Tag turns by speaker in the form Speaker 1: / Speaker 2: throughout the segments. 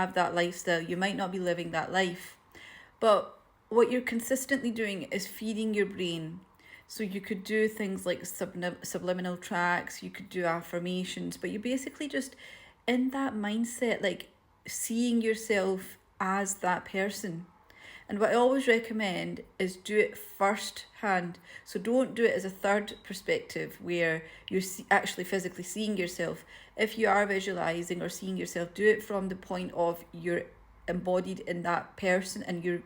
Speaker 1: have that lifestyle. You might not be living that life. But what you're consistently doing is feeding your brain. So you could do things like subliminal tracks, you could do affirmations, but you're basically just in that mindset, like seeing yourself as that person. And what I always recommend is do it first hand. So don't do it as a third perspective where you're actually physically seeing yourself. If you are visualizing or seeing yourself, do it from the point of you're embodied in that person and you're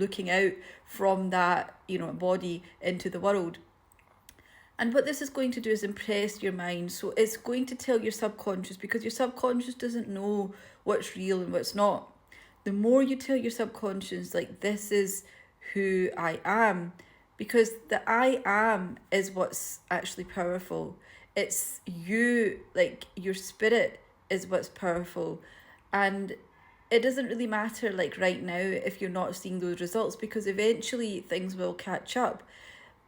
Speaker 1: looking out from that body into the world. And what this is going to do is impress your mind. So it's going to tell your subconscious, because your subconscious doesn't know what's real and what's not. The more you tell your subconscious, like, this is who I am, because the I am is what's actually powerful. It's you, like your spirit is what's powerful. And it doesn't really matter, like right now, if you're not seeing those results, because eventually things will catch up.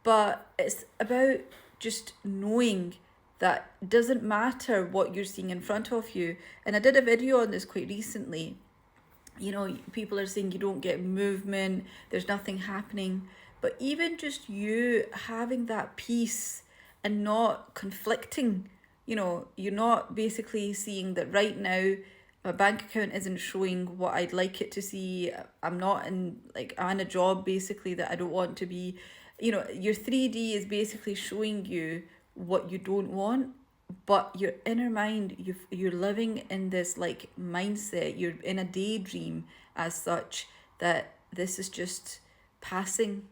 Speaker 1: But it's about just knowing that it doesn't matter what you're seeing in front of you. And I did a video on this quite recently. People are saying you don't get movement, there's nothing happening. But even just you having that peace and not conflicting, you're not basically seeing that right now my bank account isn't showing what I'd like it to see. I'm not I'm in a job basically that I don't want to be. Your 3D is basically showing you what you don't want, but your inner mind, you're living in this like mindset, you're in a daydream as such, that this is just passing,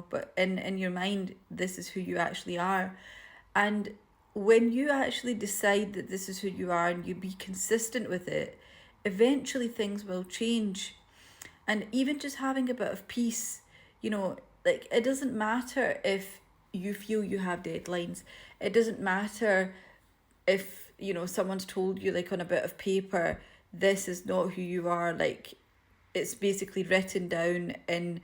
Speaker 1: but in your mind, this is who you actually are. And when you actually decide that this is who you are and you be consistent with it, eventually things will change. And even just having a bit of peace, like, it doesn't matter if you feel you have deadlines. It doesn't matter if someone's told you, like, on a bit of paper, this is not who you are. Like, it's basically written down in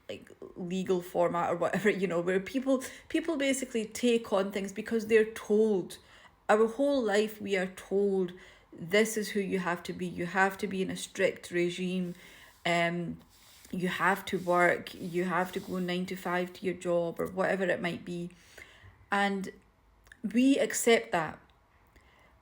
Speaker 1: like legal format or whatever, where people basically take on things because they're told. Our whole life we are told this is who you have to be. You have to be in a strict regime. You have to work, you have to go 9 to 5 to your job or whatever it might be. And we accept that.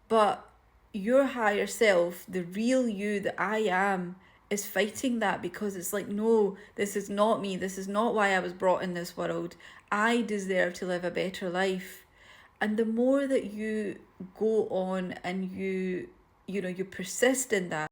Speaker 1: But your higher self, the real you, the I am, is fighting that, because it's like, no, this is not me. This is not why I was brought in this world. I deserve to live a better life. And the more that you go on and you persist in that,